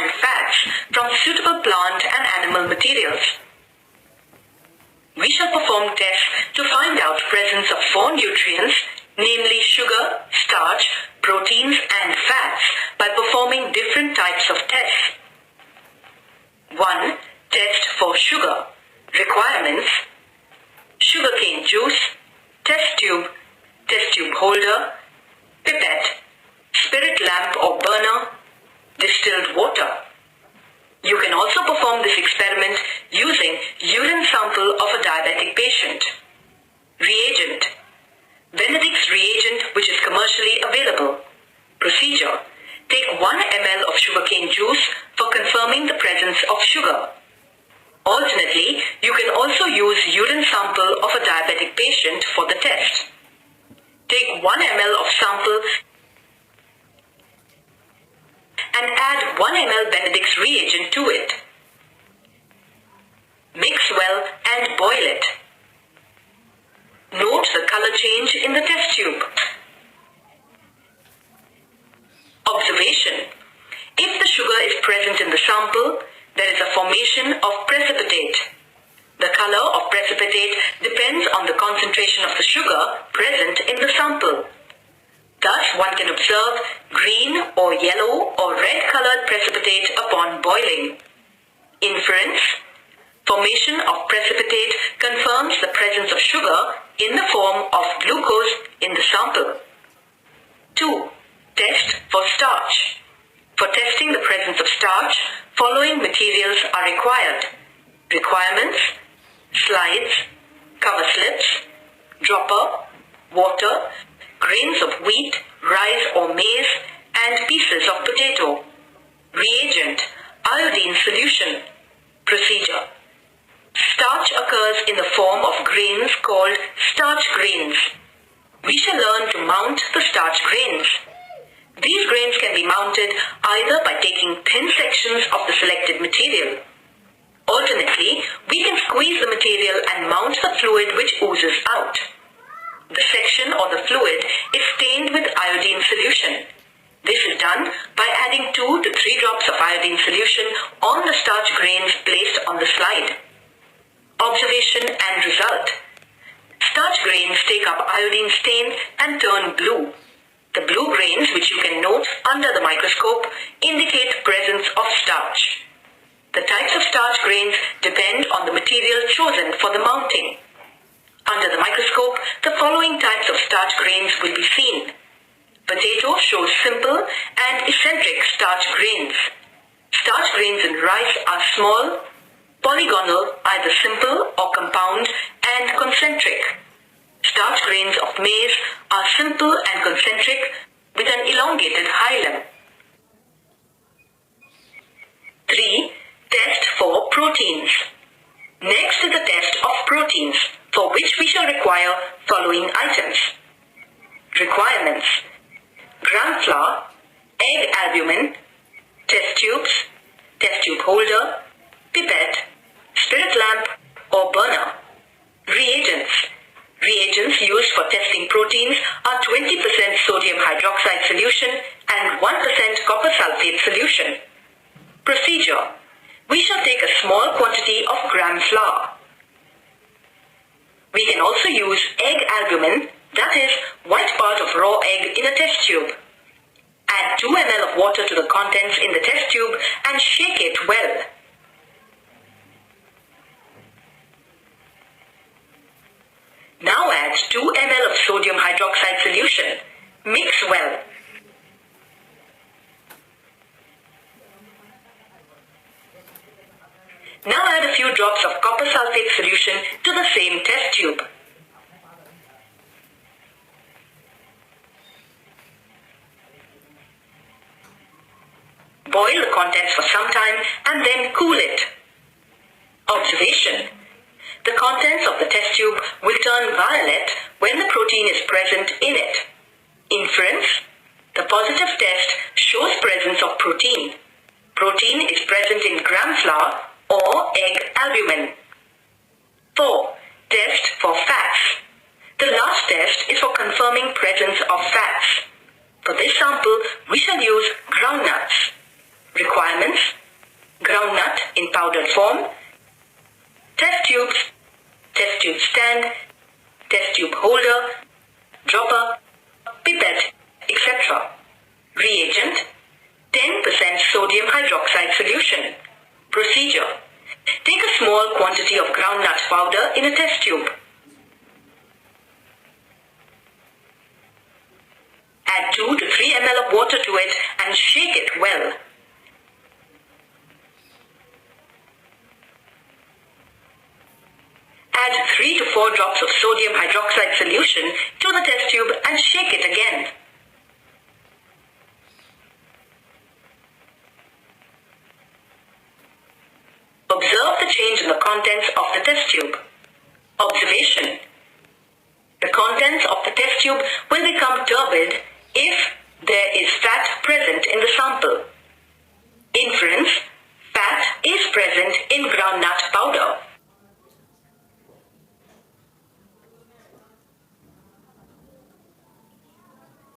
and fats from suitable plant and animal materials. We shall perform tests to find out presence of 4 nutrients, namely sugar, starch, proteins and fats by performing different types of tests. 1. Test for sugar. Requirements: sugarcane juice, test tube holder, pipette, spirit lamp or burner, distilled water. You can also perform this experiment using urine sample of a diabetic patient. Reagent: Benedict's reagent, which is commercially available. Procedure: take 1 ml of sugarcane juice for confirming the presence of sugar. Alternately, you can also use urine sample of a diabetic patient for the test. Take 1 ml of sample and add 1 ml Benedict's reagent to it. Mix well and boil it. Note the color change in the test tube. Observation: if the sugar is present in the sample, there is a formation of precipitate. The color of precipitate depends on the concentration of the sugar present in the sample. Thus, one can observe green or yellow or red colored precipitate upon boiling. Inference: formation of precipitate confirms the presence of sugar in the form of glucose in the sample. 2. Test for starch. For testing the presence of starch, following materials are required. Requirements: slides, cover slips, dropper, water, grains of wheat, rice or maize, and pieces of potato. Reagent: iodine solution. Procedure: starch occurs in the form of grains called starch grains. We shall learn to mount the starch grains. These grains can be mounted either by taking thin sections of the selected material. Alternately, we can squeeze the material and mount the fluid which oozes out. The section or the fluid is stained with iodine solution. This is done by adding 2 to 3 drops of iodine solution on the starch grains placed on the slide. Observation and result: starch grains take up iodine stain and turn blue. The blue grains, which you can note under the microscope, indicate presence of starch. The types of starch grains depend on the material chosen for the mounting. Under the microscope, the following types of starch grains will be seen. Potato shows simple and eccentric starch grains. Starch grains in rice are small, polygonal, either simple or compound, and concentric. Starch grains of maize are simple and concentric with an elongated hilum. 3. Test for proteins. Next is the test of proteins, for which we shall require following items. Requirements: gram flour, egg albumin, test tubes, test tube holder, pipette, spirit lamp or burner. Reagents. Reagents used for testing proteins are 20% sodium hydroxide solution and 1% copper sulfate solution. Procedure: we shall take a small quantity of gram flour. We can also use egg albumin, that is, white part of raw egg in a test tube. Add 2 ml of water to the contents in the test tube and shake it well. Now add 2 ml of sodium hydroxide solution. Mix well. Now add a few drops of copper sulfate solution to the same test tube. Boil the contents for some time and then cool it. Observation: the contents of the test tube will turn violet when the protein is present in it. Inference: the positive test shows presence of protein. Protein is present in gram flour or egg albumin. 4. Test for fats. The last test is for confirming presence of fats. For this sample, we shall use groundnuts. Requirements: powdered form, test tubes, test tube stand, test tube holder, dropper, pipette, etc. Reagent, 10% sodium hydroxide solution. Procedure. Take a small quantity of groundnut powder in a test tube. Add 2 to 3 ml of water to it and shake it well. Add 3 to 4 drops of sodium hydroxide solution to the test tube and shake it again. Observe the change in the contents of the test tube. Observation.